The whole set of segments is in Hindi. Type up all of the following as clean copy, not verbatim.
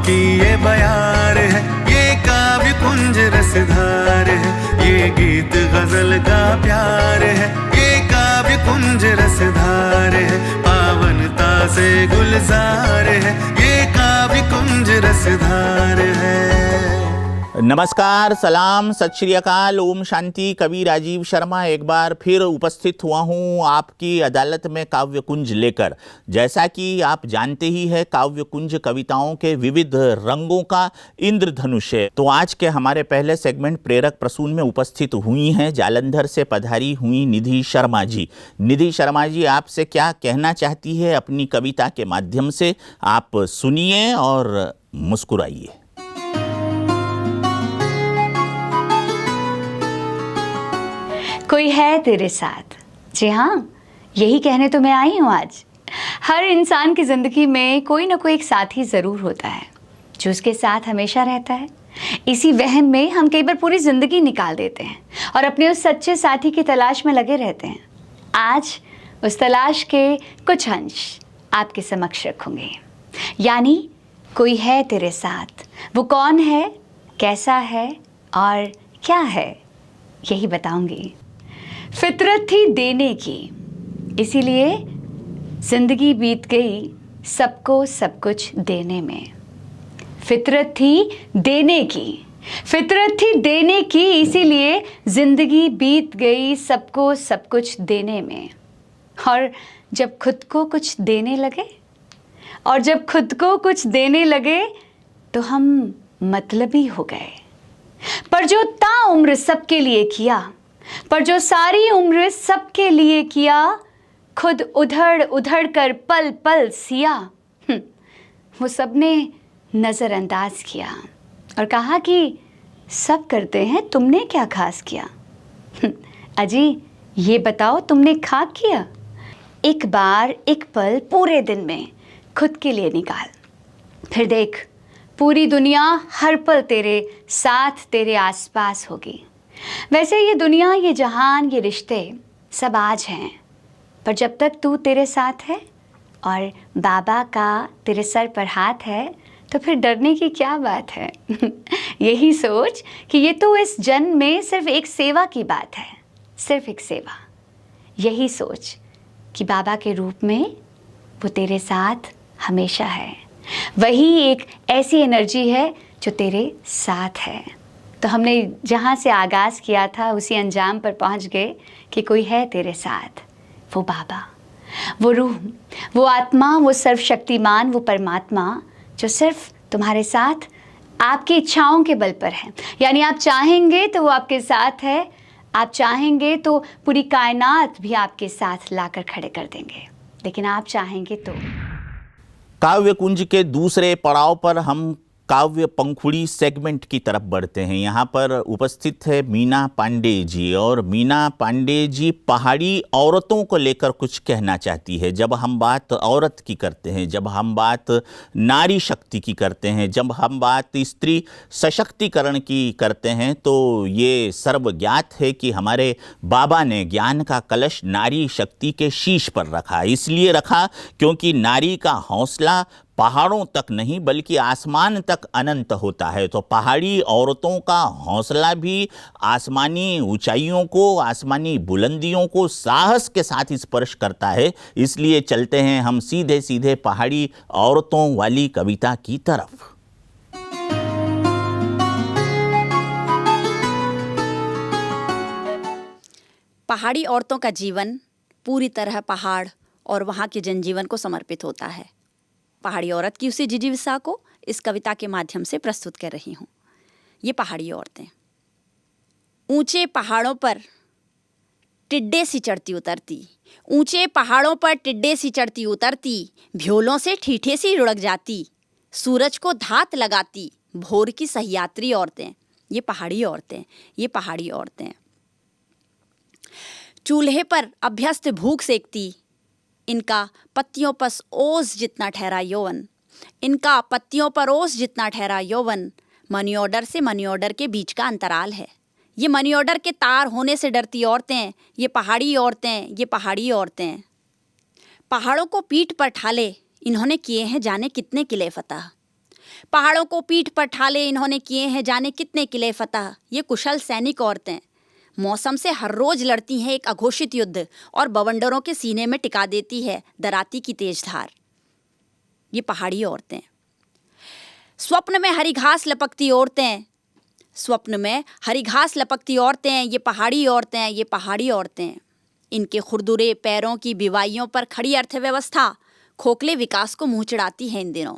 की ये बयार है, ये काव्य कुंज रसधार है, ये गीत गजल का प्यार है, ये काव्य कुंज रसधार है, पावनता से गुलजार है, ये काव्य कुंज रसधार है। नमस्कार, सलाम, सत श्री अकाल, ओम शांति। कवि राजीव शर्मा एक बार फिर उपस्थित हुआ हूँ आपकी अदालत में काव्य कुंज लेकर। जैसा कि आप जानते ही है, काव्य कुंज कविताओं के विविध रंगों का इंद्रधनुष है। तो आज के हमारे पहले सेगमेंट प्रेरक प्रसून में उपस्थित हुई हैं जालंधर से पधारी हुई निधि शर्मा जी। निधि शर्मा जी आपसे क्या कहना चाहती है अपनी कविता के माध्यम से, आप सुनिए और मुस्कुराइए। कोई है तेरे साथ। जी हाँ, यही कहने तो मैं आई हूँ आज। हर इंसान की ज़िंदगी में कोई ना कोई एक साथी ज़रूर होता है जो उसके साथ हमेशा रहता है। इसी वहम में हम कई बार पूरी ज़िंदगी निकाल देते हैं और अपने उस सच्चे साथी की तलाश में लगे रहते हैं। आज उस तलाश के कुछ अंश आपके समक्ष रखूँगी। यानी कोई है तेरे साथ। वो कौन है, कैसा है और क्या है, यही बताऊँगी। फितरत थी देने की, इसीलिए जिंदगी बीत गई सबको सब कुछ देने में। फितरत थी देने की, फितरत थी देने की, इसीलिए जिंदगी बीत गई सबको सब कुछ देने में। और जब खुद को कुछ देने लगे, और जब खुद को कुछ देने लगे तो हम मतलबी हो गए। पर जो ताउम्र सबके लिए किया, पर जो सारी उम्र सबके लिए किया, खुद उधड़ उधड़ कर पल पल सिया, वो सबने नज़रअंदाज किया और कहा कि सब करते हैं, तुमने क्या खास किया। अजी ये बताओ, तुमने खाक किया? एक बार एक पल पूरे दिन में खुद के लिए निकाल, फिर देख पूरी दुनिया हर पल तेरे साथ, तेरे आसपास होगी। वैसे ये दुनिया, ये जहान, ये रिश्ते सब आज हैं, पर जब तक तू तेरे साथ है और बाबा का तेरे सर पर हाथ है, तो फिर डरने की क्या बात है। यही सोच कि ये तो इस जन्म में सिर्फ एक सेवा की बात है, सिर्फ एक सेवा। यही सोच कि बाबा के रूप में वो तेरे साथ हमेशा है। वही एक ऐसी एनर्जी है जो तेरे साथ है। तो हमने जहाँ से आगाज़ किया था उसी अंजाम पर पहुँच गए कि कोई है तेरे साथ। वो बाबा, वो रूह, वो आत्मा, वो सर्वशक्तिमान, वो परमात्मा जो सिर्फ तुम्हारे साथ आपकी इच्छाओं के बल पर है। यानी आप चाहेंगे तो वो आपके साथ है, आप चाहेंगे तो पूरी कायनात भी आपके साथ लाकर खड़े कर देंगे, लेकिन आप चाहेंगे तो। काव्य कुंज के दूसरे पड़ाव पर हम काव्य पंखुड़ी सेगमेंट की तरफ बढ़ते हैं। यहाँ पर उपस्थित है मीना पांडे जी, और मीना पांडे जी पहाड़ी औरतों को लेकर कुछ कहना चाहती है। जब हम बात औरत की करते हैं, जब हम बात नारी शक्ति की करते हैं, जब हम बात स्त्री सशक्तिकरण की करते हैं, तो ये सर्वज्ञात है कि हमारे बाबा ने ज्ञान का कलश नारी शक्ति के शीश पर रखा। इसलिए रखा क्योंकि नारी का हौसला पहाड़ों तक नहीं बल्कि आसमान तक अनंत होता है। तो पहाड़ी औरतों का हौसला भी आसमानी ऊंचाइयों को, आसमानी बुलंदियों को साहस के साथ स्पर्श करता है। इसलिए चलते हैं हम सीधे सीधे पहाड़ी औरतों वाली कविता की तरफ। पहाड़ी औरतों का जीवन पूरी तरह पहाड़ और वहाँ के जनजीवन को समर्पित होता है। पहाड़ी औरत की उसी जिजीविसा को इस कविता के माध्यम से प्रस्तुत कर रही हूँ। ये पहाड़ी औरतें ऊंचे पहाड़ों पर टिड्डे सी चढ़ती उतरती, ऊंचे पहाड़ों पर टिड्डे सी चढ़ती उतरती, भ्योलों से ठीठे सी लुढ़क जाती, सूरज को धात लगाती, भोर की सह्यात्री औरतें। ये पहाड़ी औरतें, ये पहाड़ी औरतें चूल्हे पर अभ्यस्त भूख सेकती, इनका पत्तियों पर ओस जितना ठहरा यौवन, इनका पत्तियों पर ओस जितना ठहरा यौवन, मनी ऑर्डर से मनी ऑर्डर के बीच का अंतराल है। ये मनी ऑर्डर के तार होने से डरती औरतें, ये पहाड़ी औरतें, ये पहाड़ी औरतें। पहाड़ों को पीठ पर ठाले इन्होंने किए हैं जाने कितने किले फतह। पहाड़ों को पीठ पर ठाले इन्होंने किए हैं जाने कितने किले फतह। ये कुशल सैनिक औरतें मौसम से हर रोज लड़ती हैं एक अघोषित युद्ध और बवंडरों के सीने में टिका देती है दराती की तेज धार। ये पहाड़ी औरतें। स्वप्न में हरी घास लपकती औरतें, स्वप्न में हरी घास लपकती औरतें, ये पहाड़ी औरतें, ये पहाड़ी औरतें। इनके खुरदुरे पैरों की बिवाइयों पर खड़ी अर्थव्यवस्था खोखले विकास को मुंह चढ़ाती है इन दिनों।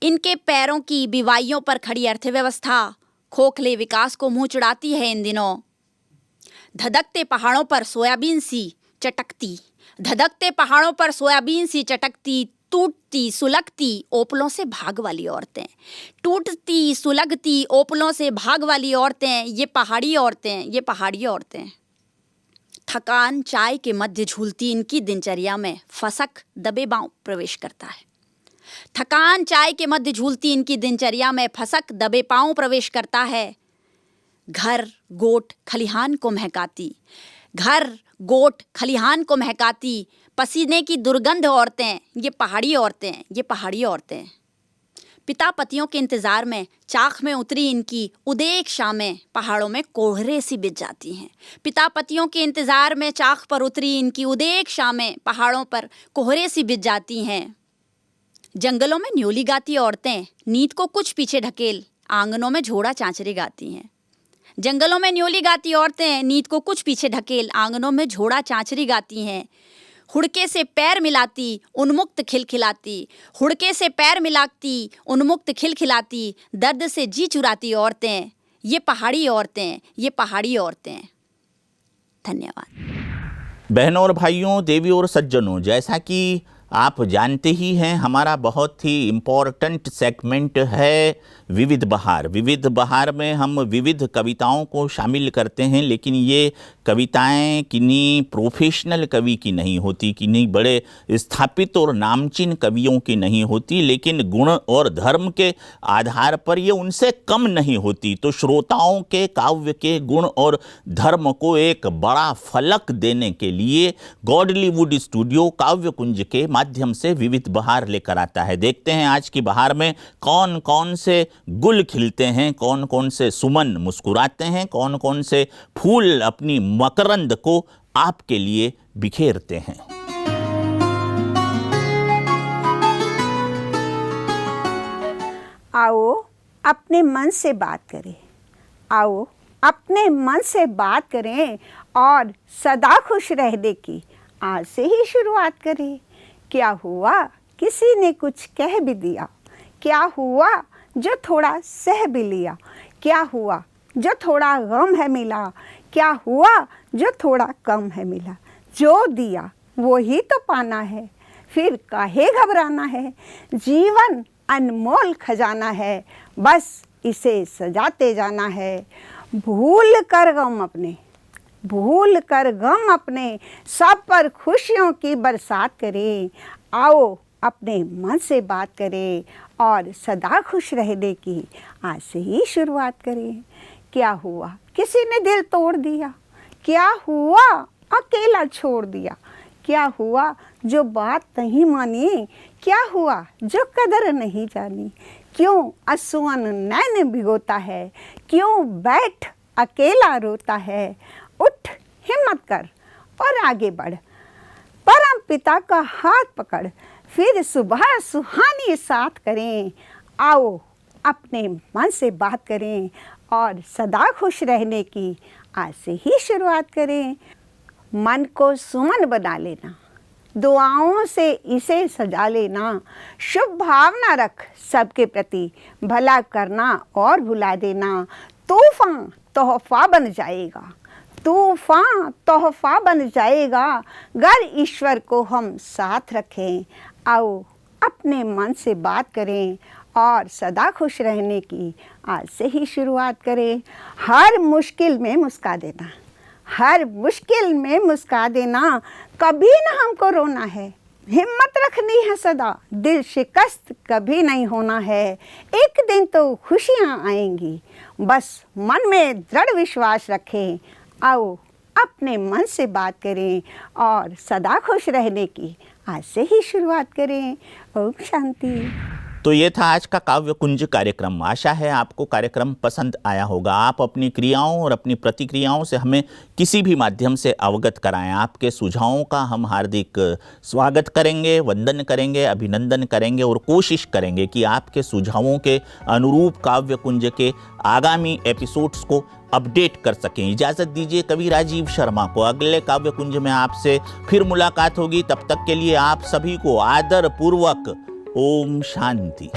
इनके पैरों की बिवाइयों पर खड़ी अर्थव्यवस्था खोखले विकास को मुंह चढ़ाती है इन दिनों। धधकते पहाड़ों पर सोयाबीन सी चटकती, धधकते पहाड़ों पर सोयाबीन सी चटकती, टूटती सुलगती ओपलों से भाग वाली औरतें, टूटती सुलगती ओपलों से भाग वाली औरतें, ये पहाड़ी औरतें, ये पहाड़ी औरतें। थकान चाय के मध्य झूलती इनकी दिनचर्या में फसक दबे पांव प्रवेश करता है। थकान चाय के मध्य झूलती इनकी दिनचर्या में फसक दबे पांव प्रवेश करता है। घर गोट खलिहान को महकाती, घर गोट खलिहान को महकाती पसीने की दुर्गंध औरतें, ये पहाड़ी औरतें, ये पहाड़ी औरतें। पिता पतियों के इंतजार में चाख में उतरी इनकी उदेक शामें पहाड़ों में कोहरे सी बिछ जाती हैं। पिता पतियों के इंतजार में चाख पर उतरी इनकी उदेक शामें पहाड़ों पर कोहरे सी बिछ जाती हैं। जंगलों में न्योली गाती औरतें नींद को कुछ पीछे ढकेल आंगनों में झोड़ा चांचरे गाती हैं। जंगलों में न्योली गाती औरतें नींद को कुछ पीछे ढकेल आंगनों में झोड़ा चांचरी गाती हैं। हुड़के से पैर मिलाती उन्मुक्त खिलखिलाती, हुड़के से पैर मिलाती उन्मुक्त खिलखिलाती दर्द से जी चुराती औरतें, ये पहाड़ी औरतें, ये पहाड़ी औरतें। धन्यवाद। बहनों और भाइयों, देवी और सज्जनों, जैसा कि आप जानते ही हैं, हमारा बहुत ही इम्पोर्टेंट सेगमेंट है विविध बहार। विविध बहार में हम विविध कविताओं को शामिल करते हैं, लेकिन ये कविताएं किन्हीं प्रोफेशनल कवि की नहीं होती, किन्हीं बड़े स्थापित और नामचीन कवियों की नहीं होती, लेकिन गुण और धर्म के आधार पर ये उनसे कम नहीं होती। तो श्रोताओं के काव्य के गुण और धर्म को एक बड़ा फलक देने के लिए गॉडलीवुड स्टूडियो काव्य कुंज के माध्यम से विविध बहार लेकर आता है। देखते हैं आज की बहार में कौन कौन से गुल खिलते हैं, कौन कौन से सुमन मुस्कुराते हैं, कौन कौन से फूल अपनी मकरंद को आपके लिए बिखेरते हैं। आओ अपने मन से बात करें, आओ अपने मन से बात करें और सदा खुश रहने की आज से ही शुरुआत करें। क्या हुआ किसी ने कुछ कह भी दिया, क्या हुआ जो थोड़ा सह भी लिया, क्या हुआ जो थोड़ा गम है मिला, क्या हुआ जो थोड़ा कम है मिला। जो दिया वो ही तो पाना है, फिर काहे घबराना है। जीवन अनमोल खजाना है, बस इसे सजाते जाना है। भूल कर गम अपने, भूल कर गम अपने, सब पर खुशियों की बरसात करें। आओ अपने मन से बात करें और सदा खुश रहने की आज से ही शुरुआत करें। क्या हुआ किसी ने दिल तोड़ दिया, क्या हुआ अकेला छोड़ दिया, क्या हुआ जो बात नहीं मानी, क्या हुआ जो कदर नहीं जानी। क्यों आंसुओं नैन भिगोता है, क्यों बैठ अकेला रोता है। उठ हिम्मत कर और आगे बढ़, परम पिता का हाथ पकड़, फिर सुबह सुहानी साथ करें। आओ अपने मन से बात करें और सदा खुश रहने की आज से ही शुरुआत करें। मन को सुमन बना लेना, दुआओं से इसे सजा लेना। शुभ भावना रख सबके प्रति, भला करना और भुला देना। तूफान तोहफा बन जाएगा, तूफान तोहफा बन जाएगा, अगर ईश्वर को हम साथ रखें। आओ अपने मन से बात करें और सदा खुश रहने की आज से ही शुरुआत करें। हर मुश्किल में मुस्का देना, हर मुश्किल में मुस्का देना। कभी ना हमको रोना है, हिम्मत रखनी है सदा, दिल शिकस्त कभी नहीं होना है। एक दिन तो खुशियाँ आएंगी, बस मन में दृढ़ विश्वास रखें। आओ अपने मन से बात करें और सदा खुश रहने की आज से ही शुरुआत करें। ओम शांति। तो ये था आज का काव्य कुंज कार्यक्रम। आशा है आपको कार्यक्रम पसंद आया होगा। आप अपनी क्रियाओं और अपनी प्रतिक्रियाओं से हमें किसी भी माध्यम से अवगत कराएं। आपके सुझावों का हम हार्दिक स्वागत करेंगे, वंदन करेंगे, अभिनंदन करेंगे और कोशिश करेंगे कि आपके सुझावों के अनुरूप काव्य कुंज के आगामी एपिसोड्स को अपडेट कर सकें। इजाज़त दीजिए कवि राजीव शर्मा को। अगले काव्य कुंज में आपसे फिर मुलाकात होगी। तब तक के लिए आप सभी को आदर पूर्वक ओम शांति।